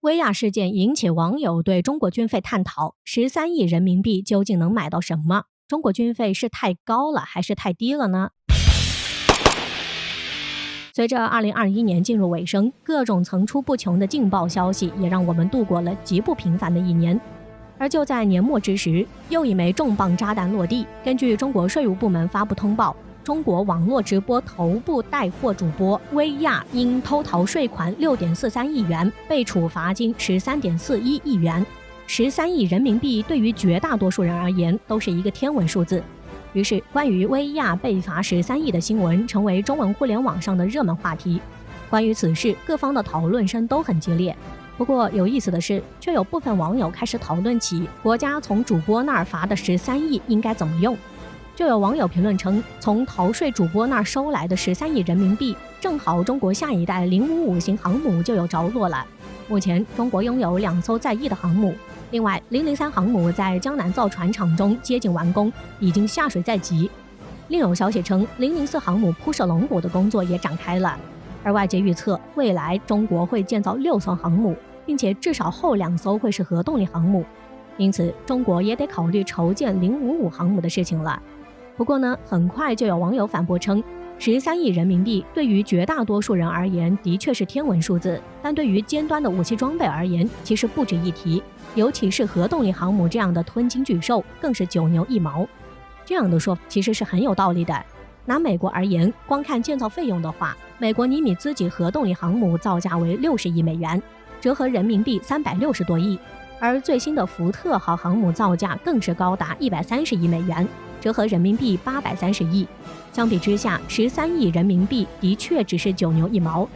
薇娅事件引起网友对中国军费探讨，13亿人民币究竟能买到什么？中国军费是太高了还是太低了呢？随着2021年进入尾声，各种层出不穷的劲爆消息也让我们度过了极不平凡的一年。而就在年末之时，又一枚重磅炸弹落地。根据中国税务部门发布通报，中国网络直播头部带货主播薇娅因偷逃税款6.43亿元，被处罚金13.41亿元。13亿人民币对于绝大多数人而言都是一个天文数字。于是，关于薇娅被罚13亿的新闻成为中文互联网上的热门话题。关于此事，各方的讨论声都很激烈。不过有意思的是，却有部分网友开始讨论起国家从主播那儿罚的13亿应该怎么用。就有网友评论称，从逃税主播那儿收来的13亿人民币，正好中国下一代055型航母就有着落了。目前，中国拥有2艘在役的航母，另外003航母在江南造船厂中接近完工，已经下水在即。另有消息称，004航母铺设龙骨的工作也展开了。而外界预测，未来中国会建造6艘航母，并且至少后2艘会是核动力航母，因此中国也得考虑筹建055航母的事情了。不过呢，很快就有网友反驳称，13亿人民币对于绝大多数人而言的确是天文数字，但对于尖端的武器装备而言，其实不值一提，尤其是核动力航母这样的吞金巨兽，更是9牛1毛。这样的说法其实是很有道理的。拿美国而言，光看建造费用的话，美国尼米兹级核动力航母造价为60亿美元，折合人民币360多亿，而最新的福特号航母造价更是高达130亿美元，折合人民币830亿。相比之下，13亿人民币的确只是9牛1毛。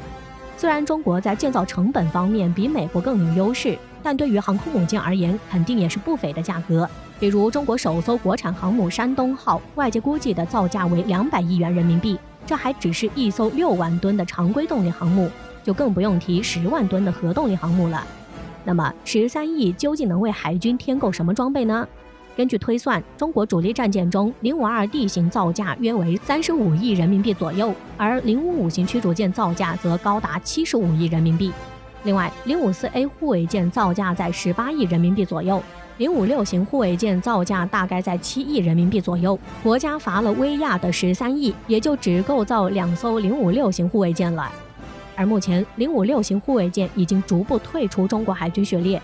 虽然中国在建造成本方面比美国更有优势，但对于航空母舰而言，肯定也是不菲的价格。比如中国首艘国产航母山东号，外界估计的造价为200亿元人民币，这还只是一艘6万吨的常规动力航母，就更不用提10万吨的核动力航母了。那么13亿究竟能为海军添购什么装备呢？根据推算，中国主力战舰中052D 型造价约为35亿人民币左右，而055型驱逐舰造价则高达75亿人民币。另外，054A 护卫舰造价在18亿人民币左右，056型护卫舰造价大概在7亿人民币左右。国家罚了薇娅的13亿，也就只够造2艘056型护卫舰了。而目前056型护卫舰已经逐步退出中国海军序列，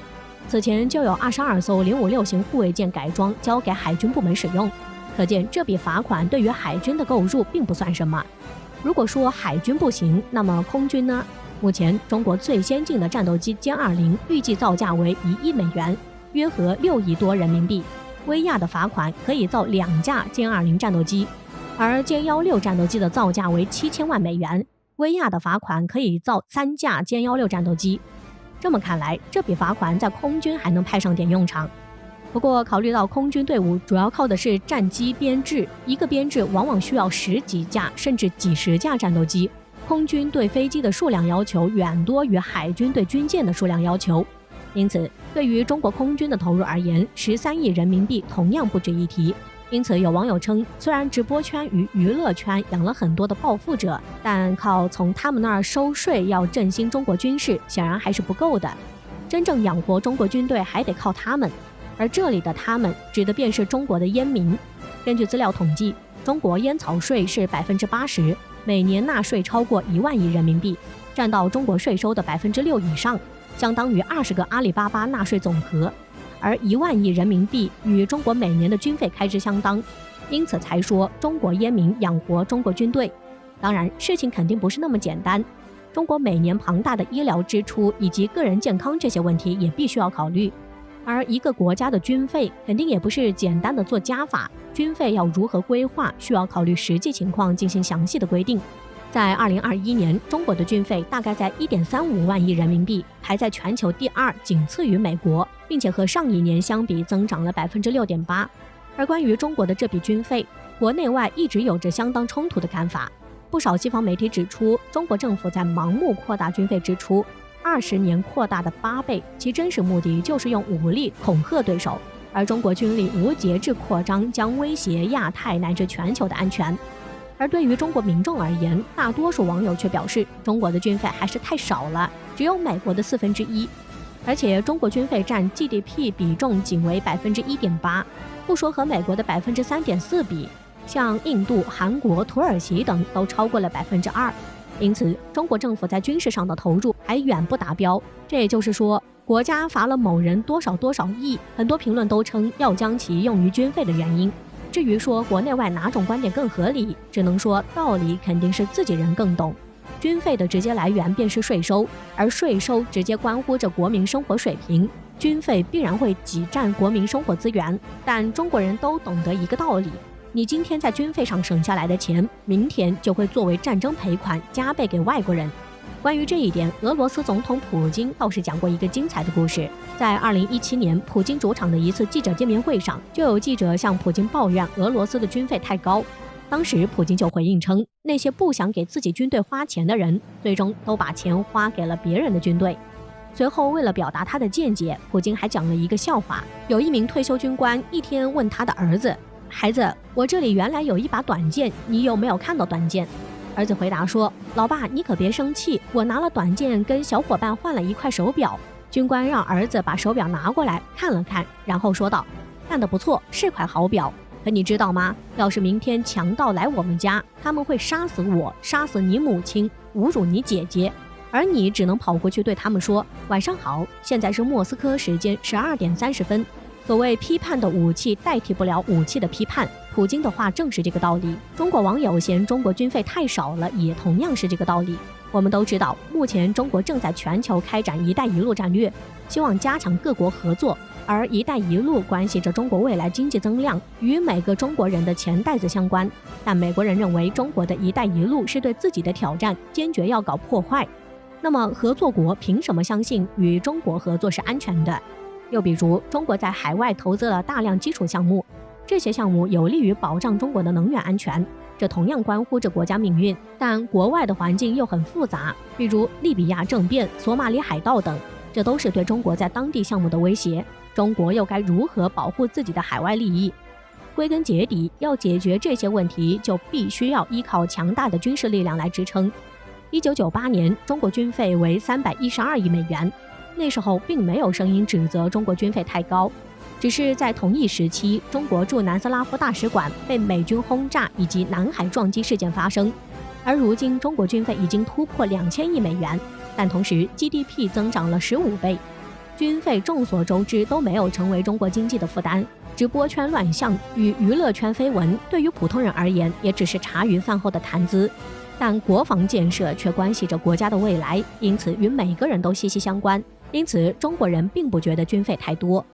此前就有22艘056型护卫舰改装交给海军部门使用，可见这笔罚款对于海军的购入并不算什么。如果说海军不行，那么空军呢？目前中国最先进的战斗机歼20预计造价为1亿美元，约合6亿多人民币。薇娅的罚款可以造2架歼20战斗机，而歼16战斗机的造价为7000万美元，薇娅的罚款可以造3架歼16战斗机。这么看来，这笔罚款在空军还能派上点用场。不过考虑到空军队伍主要靠的是战机编制，一个编制往往需要10几架甚至几十架战斗机，空军对飞机的数量要求远多于海军对军舰的数量要求。因此，对于中国空军的投入而言，13亿人民币同样不值一提。因此有网友称，虽然直播圈与娱乐圈养了很多的暴富者，但靠从他们那儿收税要振兴中国军事显然还是不够的，真正养活中国军队还得靠他们。而这里的他们指的便是中国的烟民。根据资料统计，中国烟草税是80%，每年纳税超过1万亿人民币，占到中国税收的6%以上，相当于20个阿里巴巴纳税总和。而1万亿人民币与中国每年的军费开支相当，因此才说中国烟民养活中国军队。当然，事情肯定不是那么简单，中国每年庞大的医疗支出以及个人健康这些问题也必须要考虑。而一个国家的军费肯定也不是简单的做加法，军费要如何规划，需要考虑实际情况进行详细的规定。在2021年，中国的军费大概在1.35万亿人民币，排在全球第2，仅次于美国，并且和上一年相比增长了6.8%。而关于中国的这笔军费，国内外一直有着相当冲突的看法。不少西方媒体指出，中国政府在盲目扩大军费支出，20年扩大的8倍，其真实目的就是用武力恐吓对手，而中国军力无节制扩张将威胁亚太乃至全球的安全。而对于中国民众而言，大多数网友却表示，中国的军费还是太少了，只有美国的1/4。而且中国军费占 GDP 比重仅为 1.8%， 不说和美国的 3.4% 比，像印度、韩国、土耳其等都超过了 2%。因此，中国政府在军事上的投入还远不达标。这也就是说，国家罚了某人多少亿，很多评论都称要将其用于军费的原因。至于说国内外哪种观点更合理，只能说道理肯定是自己人更懂。军费的直接来源便是税收，而税收直接关乎着国民生活水平，军费必然会挤占国民生活资源。但中国人都懂得一个道理，你今天在军费上省下来的钱，明天就会作为战争赔款加倍给外国人。关于这一点，俄罗斯总统普京倒是讲过一个精彩的故事。在2017年，普京主场的一次记者见面会上，就有记者向普京抱怨俄罗斯的军费太高。当时普京就回应称，那些不想给自己军队花钱的人，最终都把钱花给了别人的军队。随后，为了表达他的见解，普京还讲了一个笑话。有一名退休军官一天问他的儿子：“孩子，我这里原来有一把短剑，你有没有看到短剑？”儿子回答说：“老爸，你可别生气，我拿了短剑跟小伙伴换了一块手表。”军官让儿子把手表拿过来看了看，然后说道：“干得不错，是块好表。可你知道吗？要是明天强盗来我们家，他们会杀死我，杀死你母亲，侮辱你姐姐，而你只能跑过去对他们说：晚上好，现在是莫斯科时间12点30分。所谓批判的武器代替不了武器的批判，普京的话正是这个道理。中国网友嫌中国军费太少了，也同样是这个道理。我们都知道，目前中国正在全球开展“一带一路”战略，希望加强各国合作。而“一带一路”关系着中国未来经济增量，与每个中国人的钱袋子相关。但美国人认为中国的一带一路是对自己的挑战，坚决要搞破坏。那么合作国凭什么相信与中国合作是安全的？又比如，中国在海外投资了大量基础项目，这些项目有利于保障中国的能源安全，这同样关乎着国家命运。但国外的环境又很复杂，比如利比亚政变、索马里海盗等，这都是对中国在当地项目的威胁。中国又该如何保护自己的海外利益？归根结底，要解决这些问题，就必须要依靠强大的军事力量来支撑。1998年，中国军费为312亿美元。那时候并没有声音指责中国军费太高，只是在同一时期，中国驻南斯拉夫大使馆被美军轰炸以及南海撞击事件发生。而如今，中国军费已经突破2000亿美元，但同时 GDP 增长了15倍。军费众所周知都没有成为中国经济的负担，直播圈乱象与娱乐圈绯闻对于普通人而言也只是茶余饭后的谈资。但国防建设却关系着国家的未来，因此与每个人都息息相关。因此，中国人并不觉得军费太多。